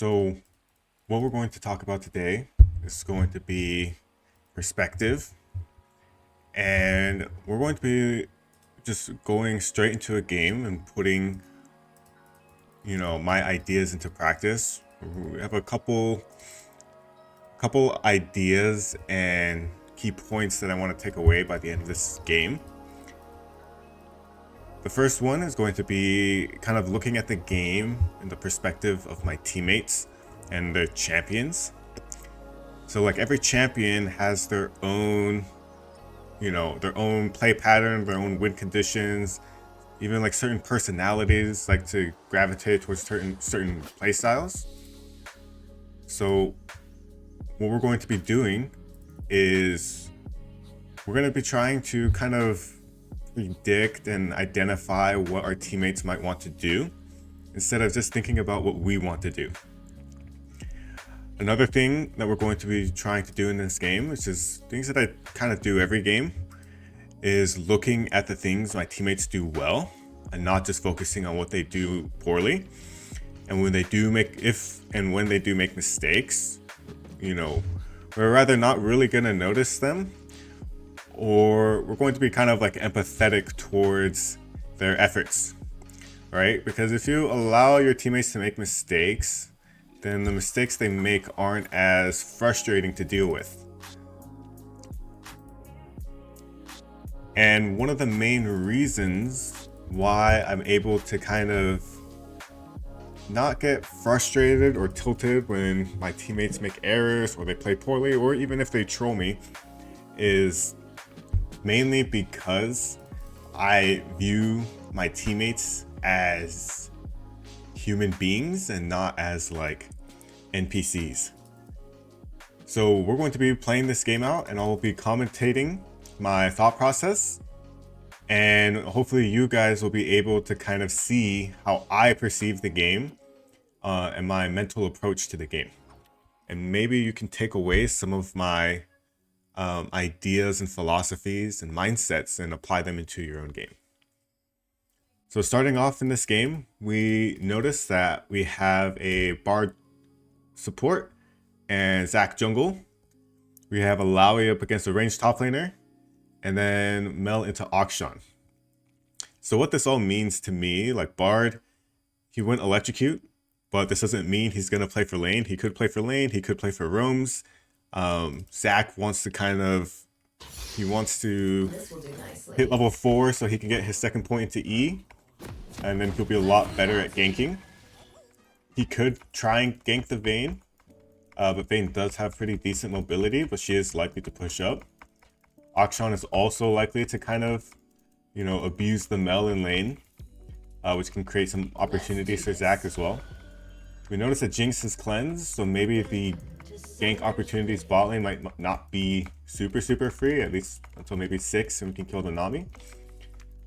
So, what we're going to talk about today is going to be perspective, and we're going to be just going straight into a game and putting, my ideas into practice. We have a couple ideas and key points that I want to take away by the end of this game. The first one is going to be kind of looking at the game in the perspective of my teammates and the champions. So like every champion has their own, their own play pattern, their own win conditions, even like certain personalities like to gravitate towards certain play styles. So what we're going to be doing is we're going to be trying to kind of predict and identify what our teammates might want to do instead of just thinking about what we want to do. Another thing that we're going to be trying to do in this game, which is things that I kind of do every game, is looking at the things my teammates do well and not just focusing on what they do poorly. And when they do make mistakes, we're either not really going to notice them, or we're going to be kind of like empathetic towards their efforts, right? Because if you allow your teammates to make mistakes, then the mistakes they make aren't as frustrating to deal with. And one of the main reasons why I'm able to kind of not get frustrated or tilted when my teammates make errors or they play poorly, or even if they troll me, is mainly because I view my teammates as human beings and not as like NPCs. So we're going to be playing this game out and I'll be commentating my thought process, and hopefully you guys will be able to kind of see how I perceive the game and my mental approach to the game. And maybe you can take away some of my ideas and philosophies and mindsets and apply them into your own game. So starting off in this game, we notice that we have a Bard support and Zac jungle. We have Illaoi up against a ranged top laner, and then Mel into Akshan. So what this all means to me, like Bard, he went electrocute, but this doesn't mean he's going to play for lane. He could play for lane, he could play for roams. Zac wants to hit level 4 so he can get his second point into E, and then he'll be a lot better at ganking. He could try and gank the Vayne, but Vayne does have pretty decent mobility, but she is likely to push up. Akshan is also likely to kind of, abuse the Mel in lane, which can create some opportunities for Zac as well. We notice that Jinx is cleansed, so maybe the gank opportunities bot lane might not be super free, at least until maybe 6, and we can kill the Nami.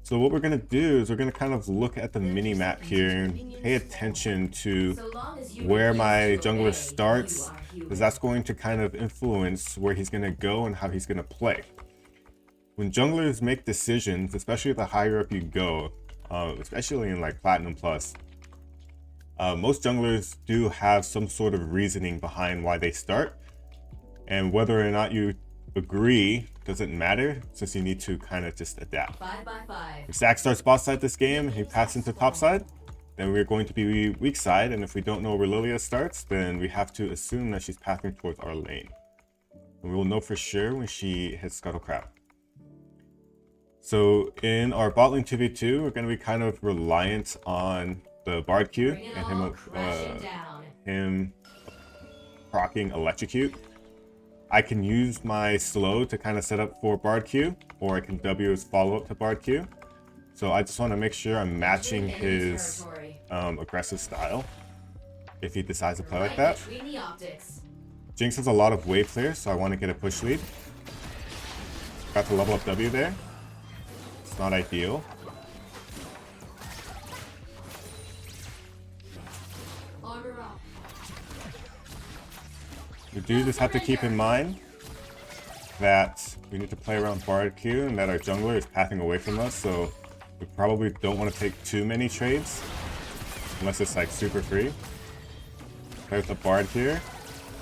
So what we're going to do is we're going to kind of look at the mini map here and pay attention to where my jungler starts, because that's going to kind of influence where he's going to go and how he's going to play. When junglers make decisions, especially the higher up you go, especially in like Platinum Plus, most junglers do have some sort of reasoning behind why they start, and whether or not you agree doesn't matter, since you need to kind of just adapt. 5 by 5. If Zac starts bot side this game and he passes into top side, then we're going to be weak side, and if we don't know where Lilia starts, then we have to assume that she's passing towards our lane. And we will know for sure when she hits Scuttle Crab. So in our bot lane 2v2, we're going to be kind of reliant on the Bard Q and him proccing Electrocute. I can use my slow to kind of set up for Bard Q, or I can W his follow-up to Bard Q. So I just want to make sure I'm matching his aggressive style if he decides to play like that. Jinx has a lot of wave clear, so I want to get a push lead. Got to level up W there. It's not ideal. We do just have to keep in mind that we need to play around Bard Q and that our jungler is pathing away from us, so we probably don't want to take too many trades unless it's like super free. play with the Bard here.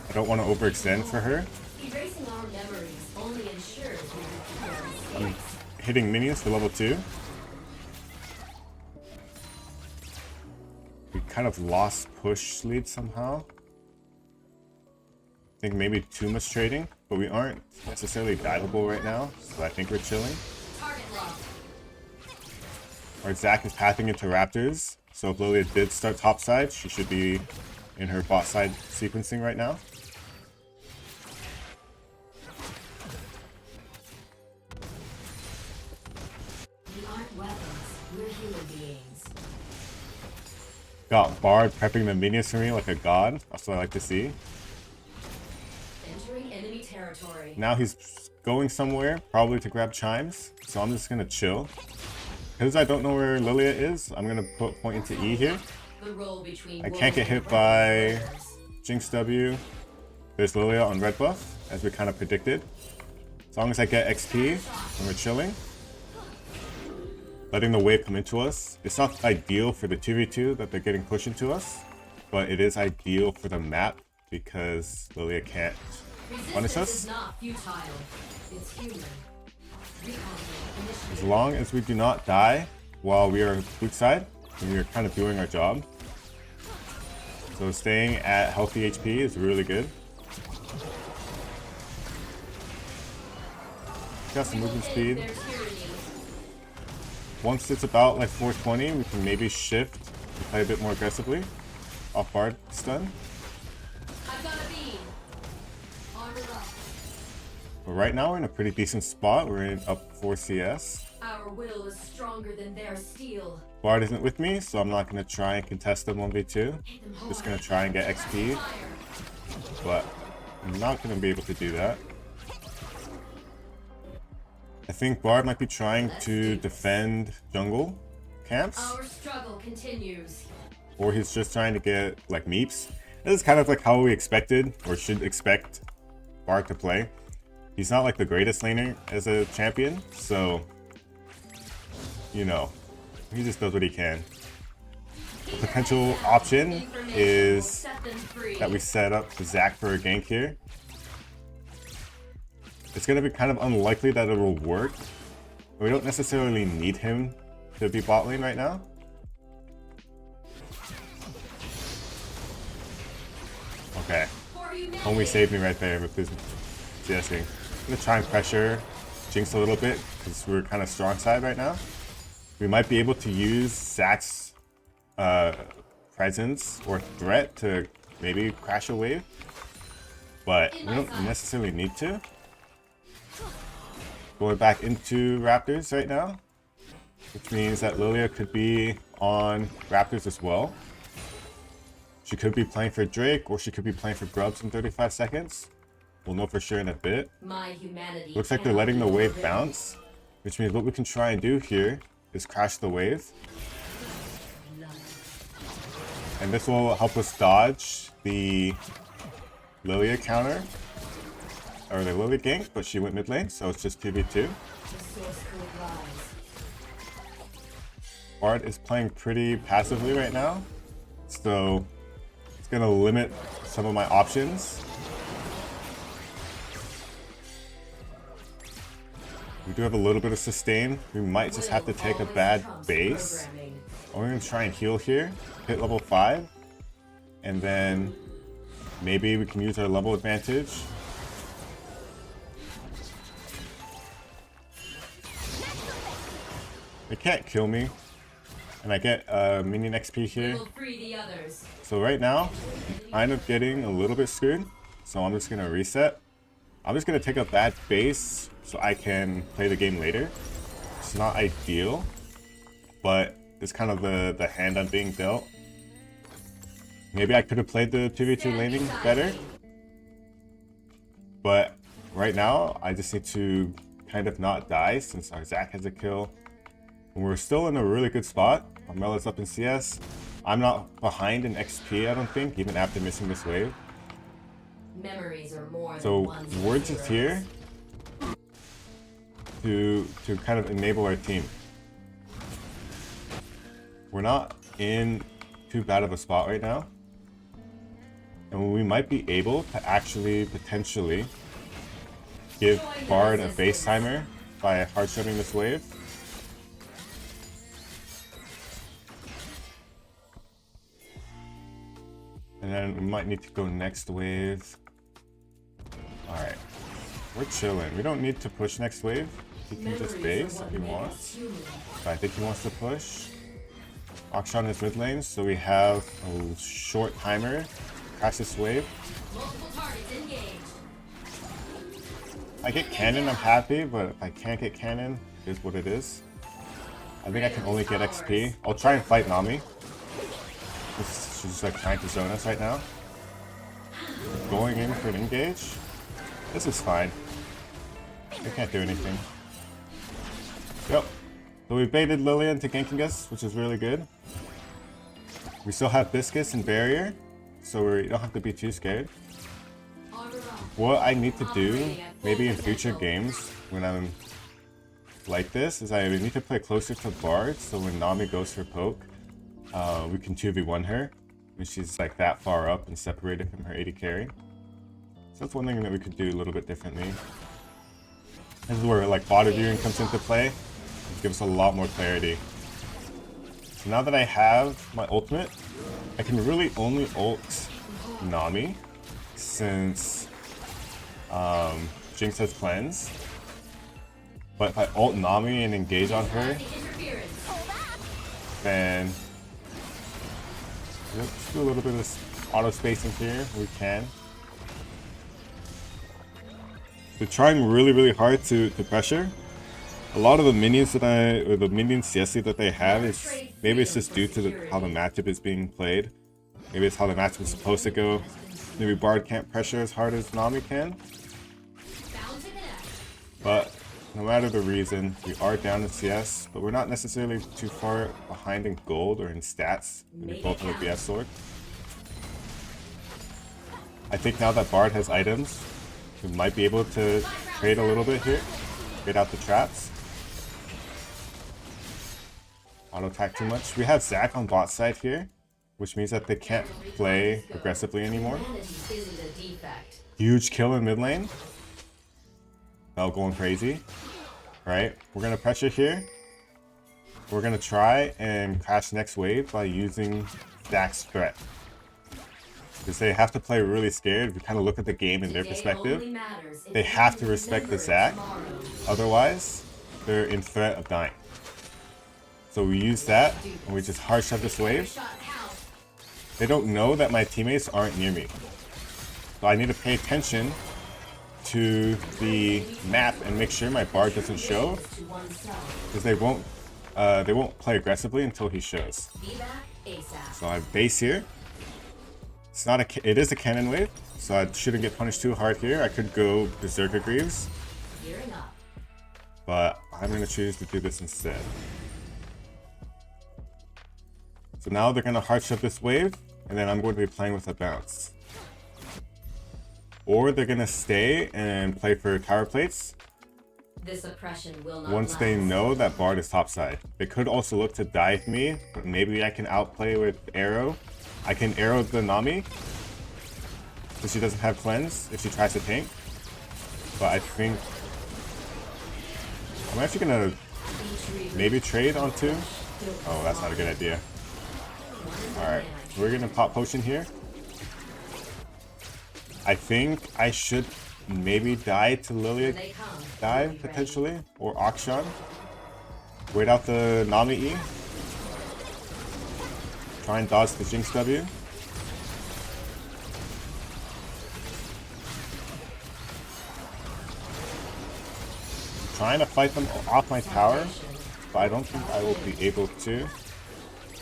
I don't want to overextend for her. Erasing our memories only ensures we I'm hitting minions for level 2. We kind of lost push lead somehow. I think maybe too much trading, but we aren't necessarily diveable right now, so I think we're chilling. target lock. Our Zac is pathing into Raptors, so if Lilia did start topside, she should be in her bot side sequencing right now. We aren't weapons, we're human beings. Got Bard prepping the minions for me like a god. That's what I like to see. Entering enemy territory. Now he's going somewhere, probably to grab chimes, so I'm just gonna chill. Because I don't know where Lilia is, I'm gonna put point into E here. The role between I can't get hit by Jinx W. There's Lilia on red buff, as we kind of predicted. As long as I get XP, and we're chilling. Letting the wave come into us. It's not ideal for the 2v2 that they're getting pushed into us, but it is ideal for the map because Lilia can't punish us. Is not futile. It's human. As long as we do not die while we are boot side, we are kind of doing our job. So staying at healthy HP is really good. Got some movement speed. Once it's about like 420, we can maybe shift and play a bit more aggressively. Off Bard stun. I've got a beam. Armor up. But right now we're in a pretty decent spot. We're in up 4 CS. Our will is stronger than their steel. Bard isn't with me, so I'm not going to try and contest them 1v2. Hit them Just hard. going to try and get XP, Fire. but I'm not going to be able to do that. I think Bard might be trying to defend jungle camps, Our struggle continues. or he's just trying to get like meeps. This is kind of like how we expected or should expect Bard to play. He's not like the greatest laner as a champion, so you know, he just does what he can. A potential option Information will is set them free. that we set up the Zac for a gank here. It's going to be kind of unlikely that it will work. We don't necessarily need him to be bot lane right now. Okay, For humanity. Homie saved me right there with his CSing. I'm going to try and pressure Jinx a little bit because we're kind of strong side right now. We might be able to use Zac's presence or threat to maybe crash a wave, but we don't necessarily need to. Going back into Raptors right now, which means that Lilia could be on Raptors as well. She could be playing for Drake, or she could be playing for Grubs in 35 seconds. We'll know for sure in a bit. My humanity. Looks like they're cannot letting the be wave forbidden. bounce, which means what we can try and do here is crash the wave. And this will help us dodge the Lilia counter, or the Lilia gank, but she went mid lane, so it's just 2v2. The source code lies. Bard is playing pretty passively right now, so it's gonna limit some of my options. We do have a little bit of sustain. We might just have to take a bad base. We're gonna try and heal here, hit level 5, and then maybe we can use our level advantage. They can't kill me, and I get minion XP here. Will free the others. So right now, I'm kind of getting a little bit screwed, so I'm just gonna reset. I'm just gonna take a bad base so I can play the game later. It's not ideal, but it's kind of the hand I'm being dealt. Maybe I could have played the 2v2 laning better, but right now I just need to kind of not die since our Zac has a kill. And we're still in a really good spot. Armella's up in CS. I'm not behind in XP, I don't think, even after missing this wave. Memories are more So than one's Words is here to kind of enable our team. We're not in too bad of a spot right now. And we might be able to actually potentially give Bard a base timer by hard shoving this wave. And then we might need to go next wave. Alright. We're chilling. We don't need to push next wave. He can just base if he wants. But I think he wants to push. Akshan is mid lane, so we have a short timer. Crash this wave. If I get cannon, I'm happy, but if I can't get cannon, it is what it is. I think I can only get XP. I'll try and fight Nami. She's just like trying to zone us right now. Going in for an engage. This is fine. They can't do anything. Yep. So we baited Lillian to ganking us, which is really good. We still have Biscuits and Barrier, so we don't have to be too scared. What I need to do, maybe in future games, when I'm like this, is I need to play closer to Bard, so when Nami goes for poke, we can 2v1 her, when she's like that far up and separated from her AD carry. So that's one thing that we could do a little bit differently. This is where like bot viewing comes into play. It gives us a lot more clarity. So now that I have my ultimate, I can really only ult Nami, since Jinx has cleanse. But if I ult Nami and engage on her, then let's do a little bit of auto spacing here. We can. They're trying really hard to pressure. A lot of the minions or the minion CSC that they have is, maybe it's just due to how the matchup is being played. Maybe it's how the matchup is supposed to go. Maybe Bard can't pressure as hard as Nami can. But no matter the reason, we are down in CS, but we're not necessarily too far behind in gold or in stats. We both have a BS sword. I think now that Bard has items, we might be able to trade a little bit here. Get out the traps. Auto attack too much. We have Zac on bot side here, which means that they can't play aggressively anymore. Huge kill in mid lane. Bell going crazy. Right, we're gonna pressure here. We're gonna try and crash next wave by using Zac's threat. Because they have to play really scared. If you kind of look at the game in their perspective, they have to respect the Zac. Otherwise, they're in threat of dying. So we use that, and we just hard shove this wave. They don't know that my teammates aren't near me. So I need to pay attention to the map and make sure my Bard doesn't show. Because they won't play aggressively until he shows. So I base here. It's not it is a cannon wave, so I shouldn't get punished too hard here. I could go Berserker Greaves, but I'm going to choose to do this instead. So now they're going to hard shove this wave, and then I'm going to be playing with a bounce. Or they're going to stay and play for tower plates. This oppression will not once they know that Bard is topside. They could also look to dive me, but maybe I can outplay with arrow. I can arrow the Nami, so she doesn't have cleanse if she tries to tank. But I think I'm actually gonna maybe trade on 2. Oh, that's not a good idea. Alright, we're gonna pop potion here. I think I should maybe die to Lilia dive potentially, or Akshan. Wait out the Nami E. Try and dodge the Jinx W. Trying to fight them off my tower, but I don't think I will be able to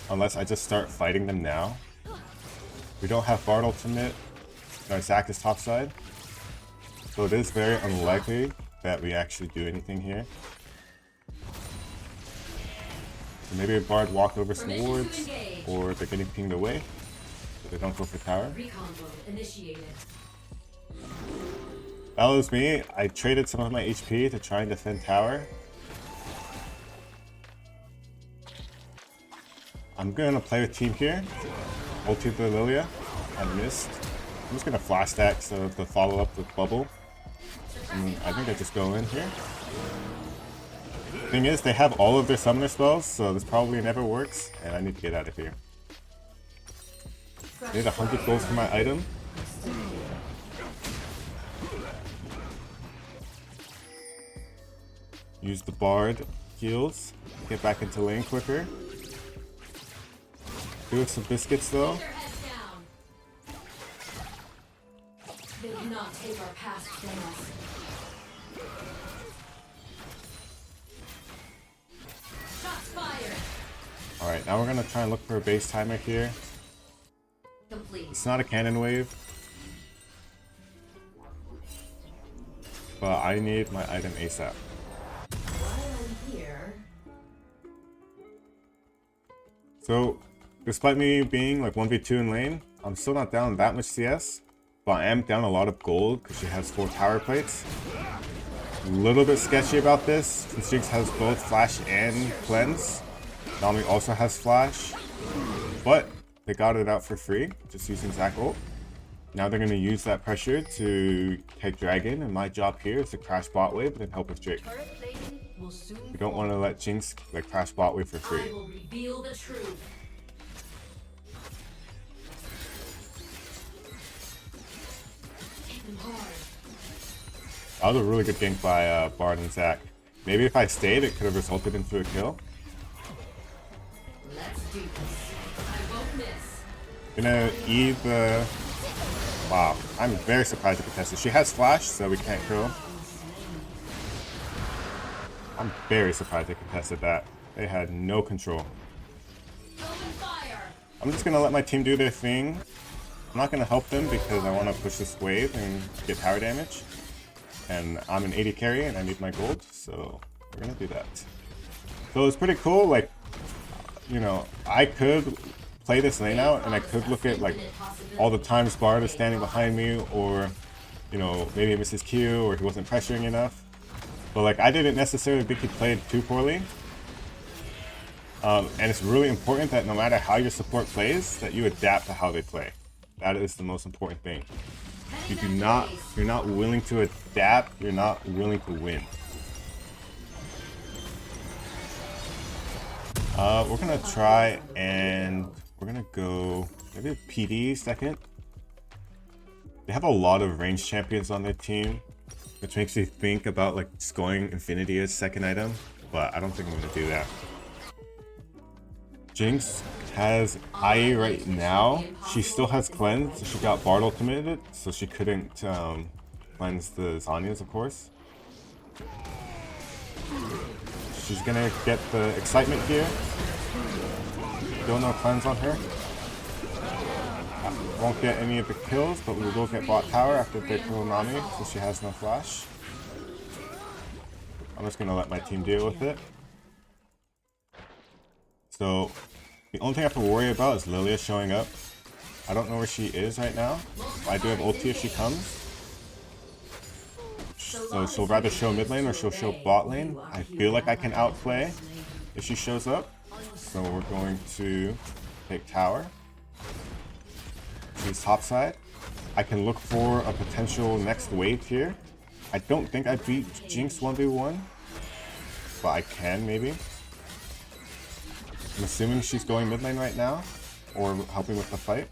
unless I just start fighting them now. We don't have Bard ultimate. Our Zac is topside, so it is very unlikely that we actually do anything here. So maybe a Bard walk over some wards, or they're getting pinged away, so they don't go for tower. That was me. I traded some of my HP to try and defend tower. I'm gonna play with team here. Ulti the Lilia. I missed. I'm just gonna flash stack so to follow up with bubble. And I think I just go in here. Thing is, they have all of their summoner spells, so this probably never works, and I need to get out of here. I need 100 gold for my item. Use the bard heals. Get back into lane quicker. Do some biscuits though. Keep their heads down. They cannot take our past from us. Shots fired. Alright, now we're gonna try and look for a base timer here. Complete. It's not a cannon wave. But I need my item ASAP. While I'm here, So, despite me being like 1v2 in lane, I'm still not down that much CS. But I am down a lot of gold because she has 4 tower plates. A little bit sketchy about this since Jinx has both flash and cleanse. Nami also has flash. But they got it out for free, just using Zac ult. Now they're going to use that pressure to take Dragon, and my job here is to crash bot wave and then help with Drake. turret plating will soon We don't fall. want to let Jinx like crash bot wave for free. I will reveal the truth. Hit them hard. That was a really good gank by Bard and Zac. Maybe if I stayed, it could have resulted into a kill. Let's do this. I won't miss. Gonna E the... Wow, I'm very surprised at Contessa. She has flash, so we can't kill. I'm very surprised they contested that. They had no control. Open fire. I'm just gonna let my team do their thing. I'm not gonna help them because I want to push this wave and get tower damage. And I'm an 80 carry and I need my gold, so we're gonna do that. So it's pretty cool, like, you know, I could play this lane out and I could look at like all the times Bard is standing behind me, or, you know, maybe it misses Q or he wasn't pressuring enough. But like, I didn't necessarily think he played too poorly. And it's really important that no matter how your support plays, that you adapt to how they play. That is the most important thing. If you're not willing to adapt, you're not willing to win. We're gonna try and we're gonna go maybe PD second. They have a lot of range champions on their team, which makes me think about like just going Infinity as second item, but I don't think I'm gonna do that. Jinx has IE right now. She still has cleanse. She got Bard ultimated, so she couldn't cleanse the Zhonya's, of course. She's gonna get the excitement here. Still no cleanse on her. Won't get any of the kills, but we will get bot tower after they kill Nami, since she has no flash. I'm just gonna let my team deal with it. So, the only thing I have to worry about is Lilia showing up. I don't know where she is right now, but I do have ulti if she comes. So she'll rather show mid lane or she'll show bot lane. I feel like I can outplay if she shows up. So we're going to take tower. She's top side. I can look for a potential next wave here. I don't think I beat Jinx 1v1, but I can maybe. I'm assuming she's going mid lane right now, or helping with the fight.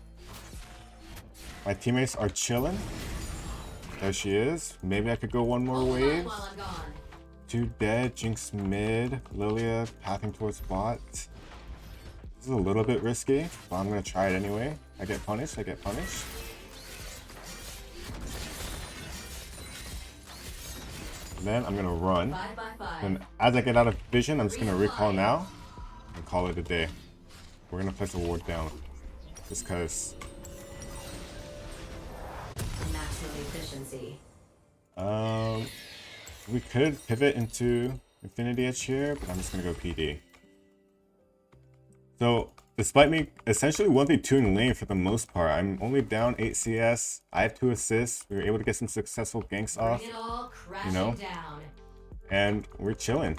My teammates are chilling. There she is. Maybe I could go one more wave. While I'm gone. 2 dead, Jinx mid, Lilia pathing towards bot. This is a little bit risky, but I'm gonna try it anyway. I get punished, I get punished. And then I'm gonna run. 5 by 5. And as I get out of vision, I'm just gonna recall now and call it a day. We're gonna place a ward down. Just cause Maximum efficiency. we could pivot into Infinity Edge here, but I'm just gonna go PD. So despite me essentially 1v2 in lane for the most part, I'm only down 8 CS. I have 2 assists. We were able to get some successful ganks off, Bring it all crashing know? down. and we're chilling.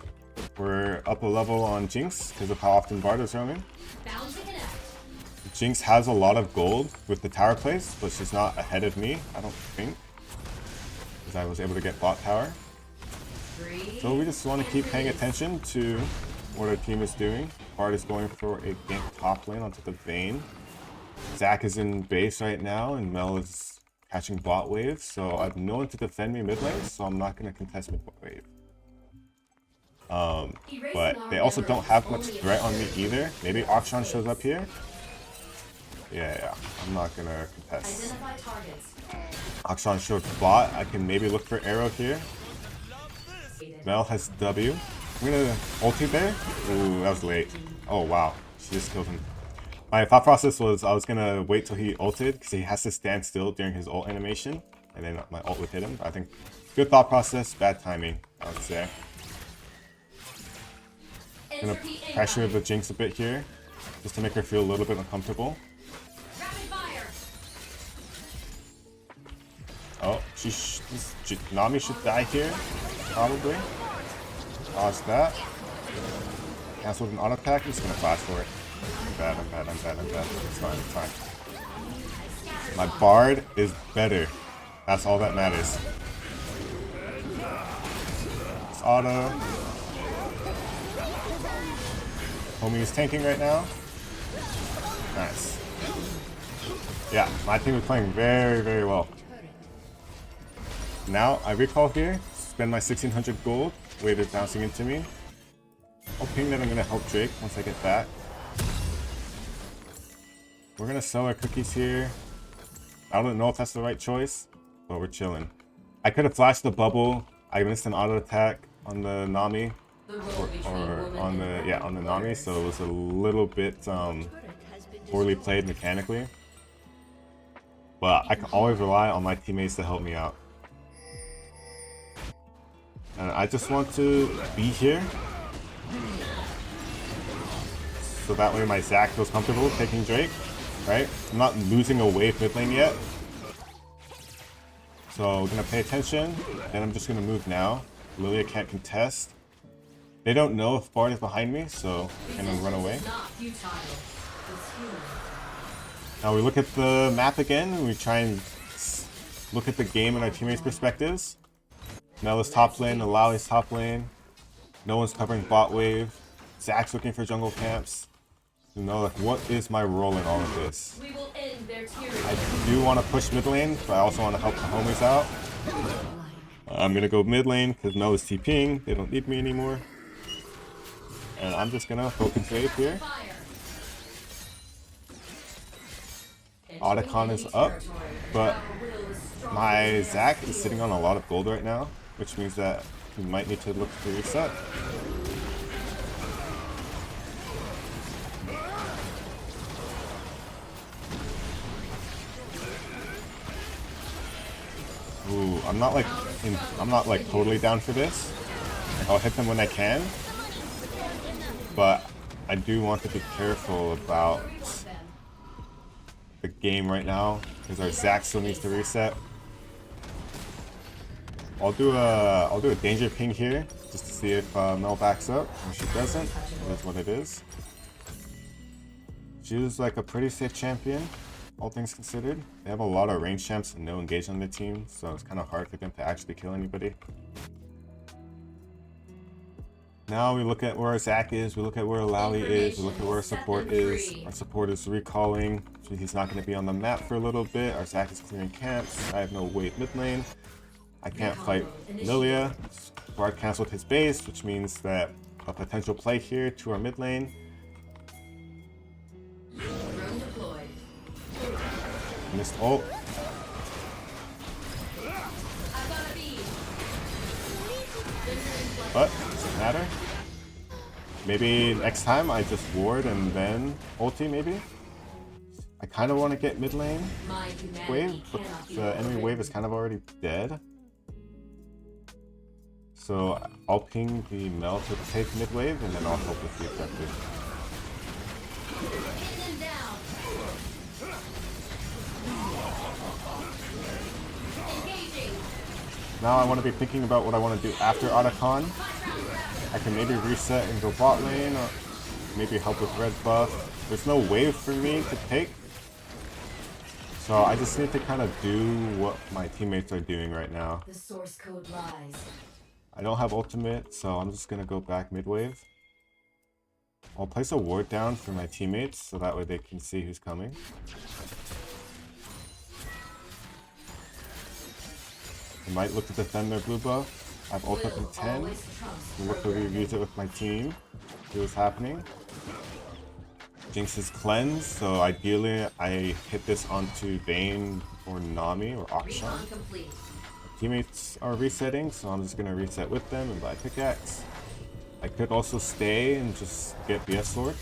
We're up a level on Jinx because of how often Bard is roaming. Bound to connect. Jinx has a lot of gold with the tower plays, but she's not ahead of me, I don't think. Because I was able to get bot tower. So we just want to keep paying attention to what our team is doing. Bard is going for a gank top lane onto the Vayne. Zac is in base right now, and Mel is catching bot wave. So I have no one to defend me mid lane, so I'm not going to contest mid wave. But they also don't have much threat on me either. Maybe Akshan shows up here. Yeah, I'm not going to contest. Akshan showed bot. I can maybe look for arrow here. Mel has W. I'm gonna ulti there. Ooh, that was late. Oh wow, she just killed him. My thought process was I was gonna wait till he ulted because he has to stand still during his ult animation, and then my ult would hit him. I think good thought process, bad timing, I would say. Gonna pressure the Jinx a bit here, just to make her feel a little bit uncomfortable. Oh, Nami should die here, probably. Dodge that. Cancel with an auto attack. I'm just gonna flash for it. I'm bad. It's fine. My Bard is better. That's all that matters. It's auto. Homie is tanking right now. Nice. Yeah, my team is playing very, very well. Now I recall here, spend my 1600 gold. Wave is bouncing into me. I'll ping that I'm gonna help Drake once I get back. We're gonna sell our cookies here. I don't know if that's the right choice, but we're chilling. I could have flashed the bubble. I missed an auto attack on the Nami, or on the Nami, so it was a little bit poorly played mechanically. But I can always rely on my teammates to help me out. And I just want to be here, so that way my Zac feels comfortable taking Drake, right? I'm not losing a wave mid lane yet. So we're gonna pay attention, and I'm just gonna move now. Lilia can't contest. They don't know if Bard is behind me, so I'm gonna run away. Now we look at the map again, and we try and look at the game in our teammates' perspectives. Mel is top lane, Illaoi is top lane. No one's covering bot wave. Zac's looking for jungle camps. You know, like, what is my role in all of this? I do want to push mid lane, but I also want to help the homies out. I'm gonna go mid lane because Mel is TPing. They don't need me anymore. And I'm just gonna focus wave here. Otacon is up, but my Zac is sitting on a lot of gold right now, which means that we might need to look to reset. Ooh, I'm not like totally down for this. I'll hit them when I can, but I do want to be careful about the game right now because our Zac still needs to reset. I'll do a danger ping here just to see if Mel backs up. If she doesn't, it is what it is. She's like a pretty safe champion, all things considered. They have a lot of range champs and no engage on the team, so it's kind of hard for them to actually kill anybody. Now we look at where our Zac is, we look at where Illaoi is, we look at where our support is. Our support is recalling, so he's not going to be on the map for a little bit. Our Zac is clearing camps. I have no wave mid lane. I can't fight Lilia. Bard cancelled his base, which means that a potential play here to our mid lane. Missed ult. But doesn't matter. Maybe next time I just ward and then ulti maybe. I kind of want to get mid lane wave, but the enemy wave is kind of already dead. So I'll ping the Mel to take mid wave and then I'll help with the objective. Now I want to be thinking about what I want to do after Otacon. I can maybe reset and go bot lane, or maybe help with red buff. there's no wave for me to take. So I just need to kind of do what my teammates are doing right now. The source code lies. I don't have ultimate, so I'm just gonna go back mid wave. I'll place a ward down for my teammates so that way they can see who's coming. I might look to defend their blue buff. I have ult up in 10. Look to use it with my team. See what's happening. Jinx is cleansed, so ideally I hit this onto Vayne or Nami or Akshan. Teammates are resetting, so I'm just gonna reset with them and buy pickaxe. I could also stay and just get BS Sword.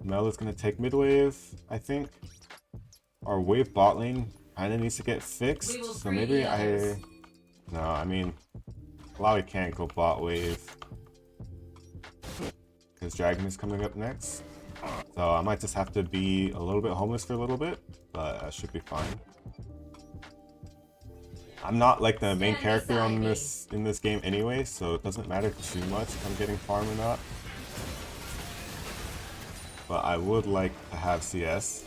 Mel is gonna take mid wave, I think. Our wave bot lane kinda needs to get fixed, so maybe no, I mean, Illaoi can't go bot wave because Dragon is coming up next. So I might just have to be a little bit homeless for a little bit, but I should be fine. I'm not like the main character in this game anyway, so it doesn't matter too much if I'm getting farm or not. But I would like to have CS.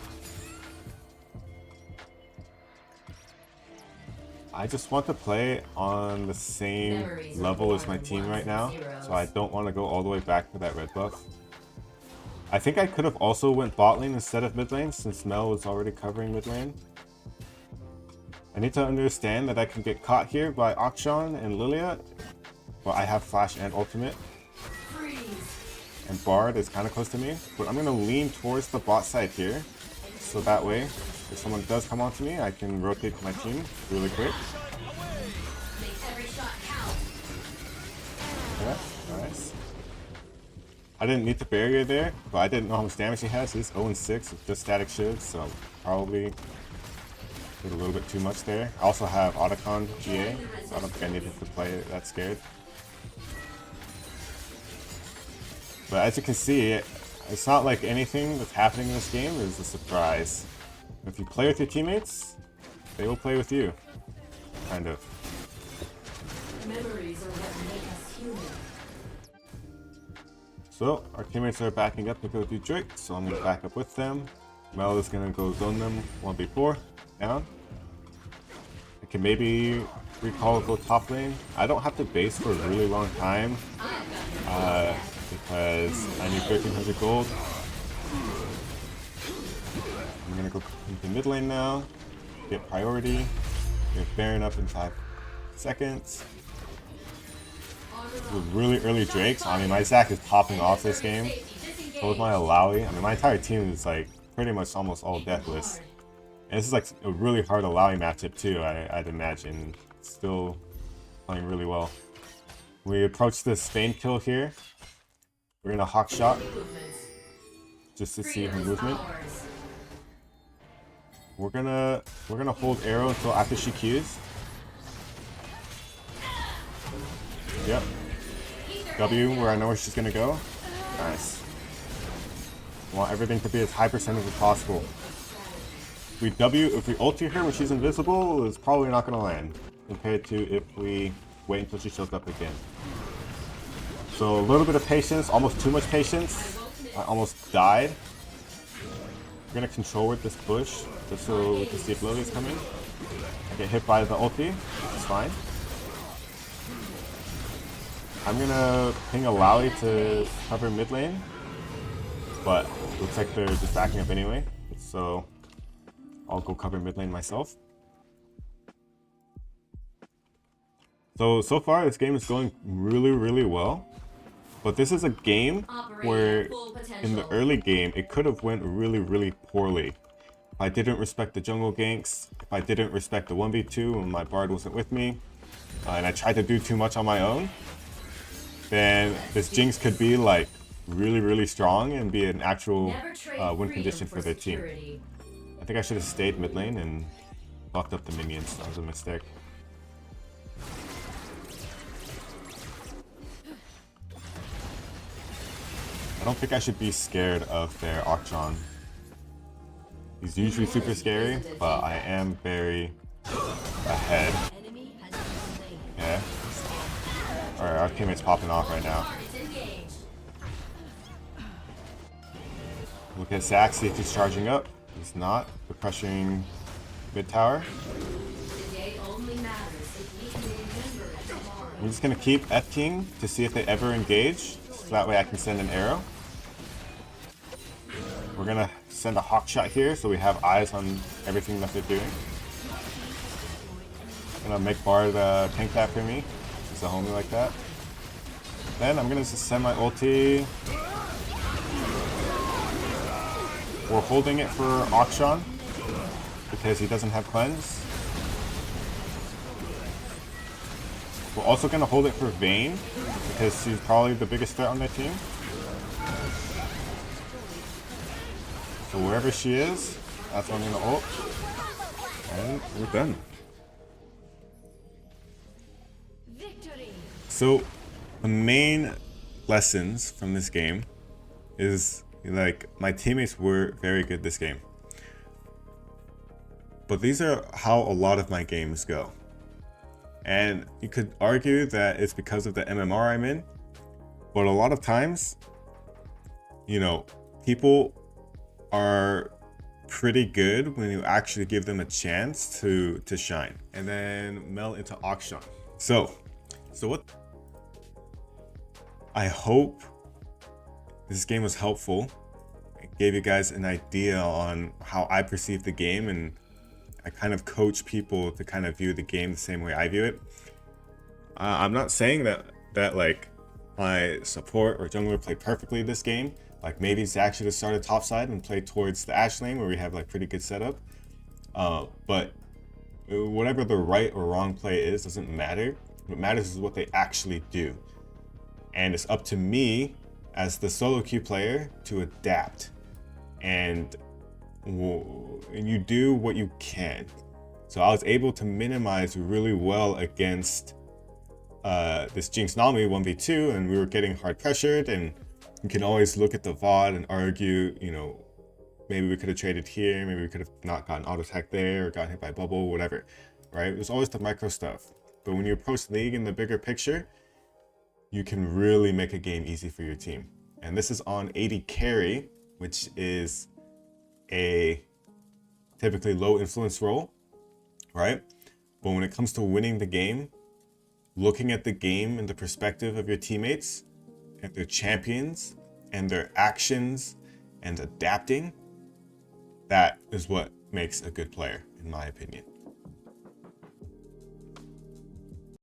I just want to play on the same level as my team right now, so I don't want to go all the way back to that red buff. I think I could have also went bot lane instead of mid lane since Mel was already covering mid lane. I need to understand that I can get caught here by Akshan and Lilia, but I have flash and ultimate. And Bard is kind of close to me, but I'm going to lean towards the bot side here, so that way if someone does come onto me, I can rotate to my team really quick. Yeah, nice. I didn't need the barrier there, but I didn't know how much damage he has. He's 0-6 with just static shields, so probably did a little bit too much there. I also have Otacon GA, so I don't think I needed to play it that scared. But as you can see, it's not like anything that's happening in this game is a surprise. If you play with your teammates, they will play with you. Kind of. Memories are what make us human. So, our teammates are backing up to go do Drake, so I'm going to back up with them. Mel is going to go zone them 1v4, down. I can maybe recall go top lane. I don't have to base for a really long time, because I need 1300 gold. I'm going to go into mid lane now, get priority, get Baron up in 5 seconds. With really early Drakes, I mean my Zac is popping off this game. So is my Illaoi. I mean my entire team is like pretty much almost all deathless. And this is like a really hard Illaoi matchup too, I'd imagine. It's still playing really well. We approach this Vayne kill here. We're gonna hawk shot just to see her movement. We're gonna hold arrow until after she Qs. Yep. W, where I know where she's gonna go. Nice. Want everything to be as high percentage as possible. If we ulti her when she's invisible, it's probably not gonna land. Compared to if we wait until she shows up again. So a little bit of patience, almost too much patience. I almost died. We're gonna control with this bush, just so we can see if Lily's coming. I get hit by the ulti, it's fine. I'm gonna ping Illaoi to cover mid lane, but looks like they're just backing up anyway, so I'll go cover mid lane myself. So far this game is going really well, but this is a game where in the early game it could have went really poorly. If I didn't respect the jungle ganks, if I didn't respect the 1v2 when my Bard wasn't with me, and I tried to do too much on my own, then this Jinx could be like really strong and be an actual win condition for their team. I think I should have stayed mid lane and buffed up the minions. That was a mistake. I don't think I should be scared of their Akshan. He's usually super scary, but I am very ahead. Yeah. Alright, our teammate's popping off right now. Look at Zac, see if he's charging up. He's not. We're pressuring mid tower. Today only matters if we can remember it tomorrow. I'm just gonna keep F King to see if they ever engage, so that way I can send an arrow. We're gonna send a hawk shot here so we have eyes on everything that they're doing. I'm gonna make Bard tank that for me. He's a homie like that. Then I'm gonna just send my ulti. We're holding it for Akshan because he doesn't have cleanse. We're also gonna hold it for Vayne because she's probably the biggest threat on their team. So wherever she is, that's when I'm gonna ult. And we're done. Victory. So the main lessons from this game is like my teammates were very good this game. But these are how a lot of my games go. And you could argue that it's because of the MMR I'm in. But a lot of times, you know, people are pretty good when you actually give them a chance to shine and then melt into Akshan. So what I hope this game was helpful. It gave you guys an idea on how I perceive the game, and I kind of coach people to kind of view the game the same way I view it. I'm not saying that like my support or jungler played perfectly this game. Like maybe Zac should have started topside and played towards the Ashe lane where we have like pretty good setup. But whatever the right or wrong play is doesn't matter. What matters is what they actually do. And it's up to me as the solo queue player to adapt. And you do what you can. So I was able to minimize really well against this Jinx Nami 1v2, and we were getting hard pressured, and you can always look at the VOD and argue, you know, maybe we could have traded here, maybe we could have not gotten auto attack there, or gotten hit by bubble, whatever, right? There's always the micro stuff. But when you approach League in the bigger picture, you can really make a game easy for your team. And this is on AD carry, which is a typically low influence role, right? But when it comes to winning the game, looking at the game in the perspective of your teammates and their champions and their actions and adapting, that is what makes a good player, in my opinion.